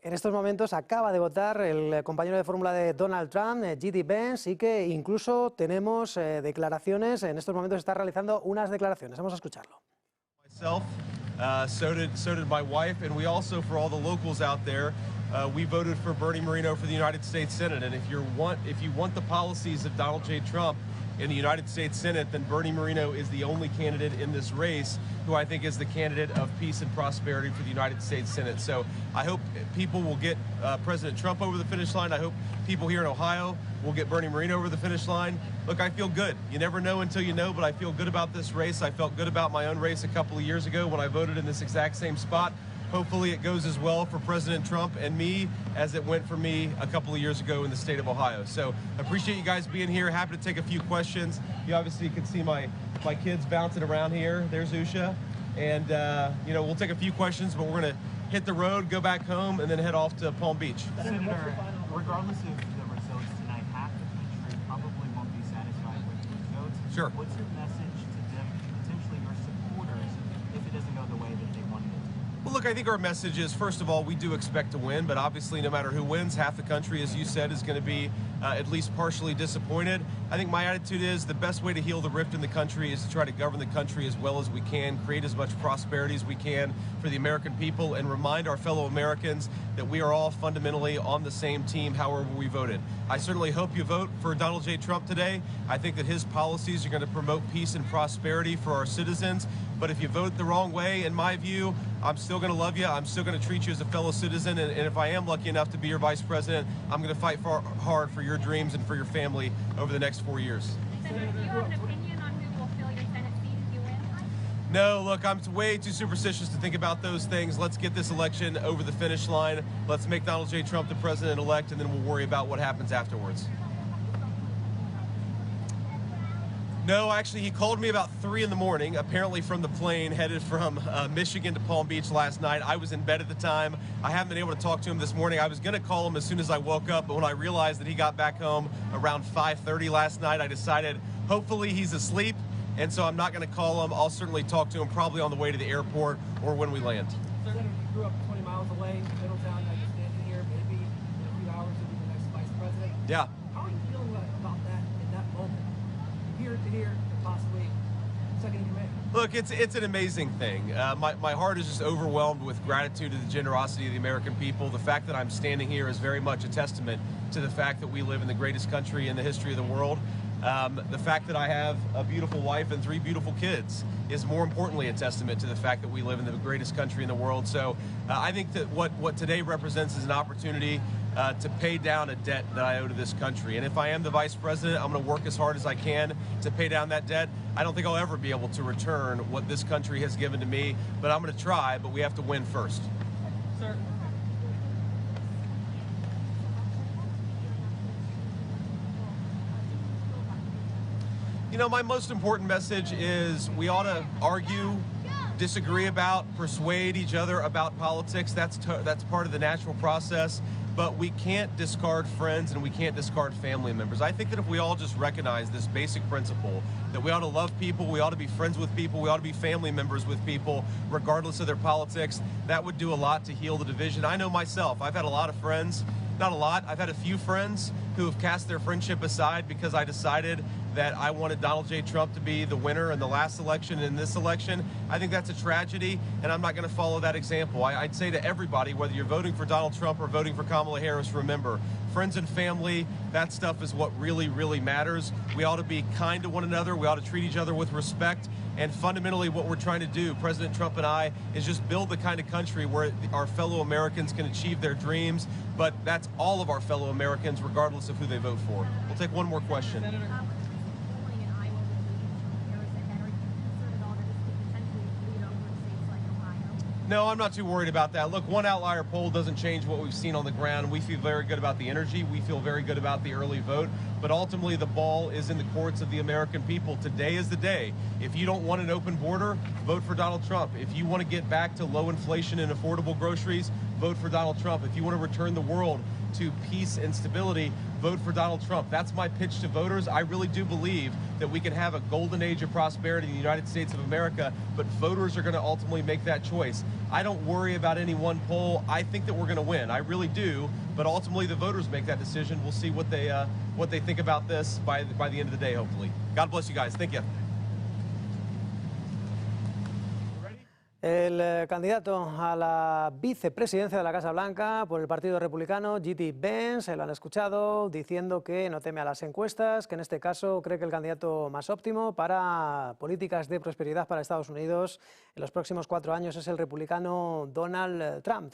En estos momentos acaba de votar el compañero de fórmula de Donald Trump, Vance, y que incluso tenemos declaraciones. En estos momentos está realizando unas declaraciones. Vamos a escucharlo. Myself, so did my wife, and we also, for all the locals out there, we voted for Bernie Moreno for the United States Senate. And if you want the policies of Donald J. Trump in the United States Senate, then Bernie Moreno is the only candidate in this race who I think is the candidate of peace and prosperity for the United States Senate. So I hope people will get President Trump over the finish line. I hope people here in Ohio will get Bernie Moreno over the finish line. Look, I feel good. You never know until you know, but I feel good about this race. I felt good about my own race a couple of years ago when I voted in this exact same spot. Hopefully it goes as well for President Trump and me as it went for me a couple of years ago in the state of Ohio. So appreciate you guys being here. Happy to take a few questions. You obviously can see my kids bouncing around here. There's Usha. And, you know, we'll take a few questions, but we're going to hit the road, go back home, and then head off to Palm Beach. Senator, regardless of the results tonight, half the country probably won't be satisfied with the votes. Sure. What's your message to them, potentially your supporters, if it doesn't go the way that they wanted it to? Well, look, I think our message is, first of all, we do expect to win, but obviously no matter who wins, half the country, as you said, is going to be at least partially disappointed. I think my attitude is the best way to heal the rift in the country is to try to govern the country as well as we can, create as much prosperity as we can for the American people, and remind our fellow Americans that we are all fundamentally on the same team, however we voted. I certainly hope you vote for Donald J. Trump today. I think that his policies are going to promote peace and prosperity for our citizens. But if you vote the wrong way, in my view, I'm still going to love you. I'm still going to treat you as a fellow citizen. And if I am lucky enough to be your vice president, I'm going to fight hard for your dreams and for your family over the next 4 years. Senator, do you have an opinion on who will fill your Senate seat if you win? No, look, I'm way too superstitious to think about those things. Let's get this election over the finish line. Let's make Donald J. Trump the president-elect, and then we'll worry about what happens afterwards. No, actually, he called me about 3 in the morning, apparently from the plane headed from Michigan to Palm Beach last night. I was in bed at the time. I haven't been able to talk to him this morning. I was going to call him as soon as I woke up, but when I realized that he got back home around 5:30 last night, I decided hopefully he's asleep, and so I'm not going to call him. I'll certainly talk to him probably on the way to the airport or when we land. Senator, you grew up 20 miles away, Middletown. Now you're standing here. Maybe in a few hours you'll be the next vice president. Yeah. How are you feeling about that in that moment? Here to here, and possibly second in command. Look, it's an amazing thing. My heart is just overwhelmed with gratitude to the generosity of the American people. The fact that I'm standing here is very much a testament to the fact that we live in the greatest country in the history of the world. The fact that I have a beautiful wife and 3 beautiful kids is more importantly a testament to the fact that we live in the greatest country in the world. So I think that what today represents is an opportunity to pay down a debt that I owe to this country. And if I am the vice president, I'm going to work as hard as I can to pay down that debt. I don't think I'll ever be able to return what this country has given to me, but I'm going to try, but we have to win first. Sir. You know, my most important message is we ought to argue, disagree about, persuade each other about politics. That's part of the natural process. But we can't discard friends and we can't discard family members. I think that if we all just recognize this basic principle, that we ought to love people, we ought to be friends with people, we ought to be family members with people, regardless of their politics, that would do a lot to heal the division. I know myself, I've had a lot of friends, not a lot, I've had a few friends who have cast their friendship aside because I decided that I wanted Donald J. Trump to be the winner in the last election and in this election. I think that's a tragedy, and I'm not going to follow that example. I'd say to everybody, whether you're voting for Donald Trump or voting for Kamala Harris, remember, friends and family, that stuff is what really, really matters. We ought to be kind to one another. We ought to treat each other with respect. And fundamentally, what we're trying to do, President Trump and I, is just build the kind of country where our fellow Americans can achieve their dreams. But that's all of our fellow Americans, regardless of who they vote for. We'll take one more question. Senator. No, I'm not too worried about that. Look, one outlier poll doesn't change what we've seen on the ground. We feel very good about the energy. We feel very good about the early vote. But ultimately, the ball is in the courts of the American people. Today is the day. If you don't want an open border, vote for Donald Trump. If you want to get back to low inflation and affordable groceries, vote for Donald Trump. If you want to return the world to peace and stability, vote for Donald Trump. That's my pitch to voters. I really do believe that we can have a golden age of prosperity in the United States of America, but voters are going to ultimately make that choice. I don't worry about any one poll. I think that we're going to win. I really do, but ultimately the voters make that decision. We'll see what they think about this by the end of the day, hopefully. God bless you guys. Thank you. El candidato a la vicepresidencia de la Casa Blanca por el partido republicano, Vance, lo han escuchado diciendo que no teme a las encuestas, que en este caso cree que el candidato más óptimo para políticas de prosperidad para Estados Unidos en los próximos 4 años es el republicano Donald Trump.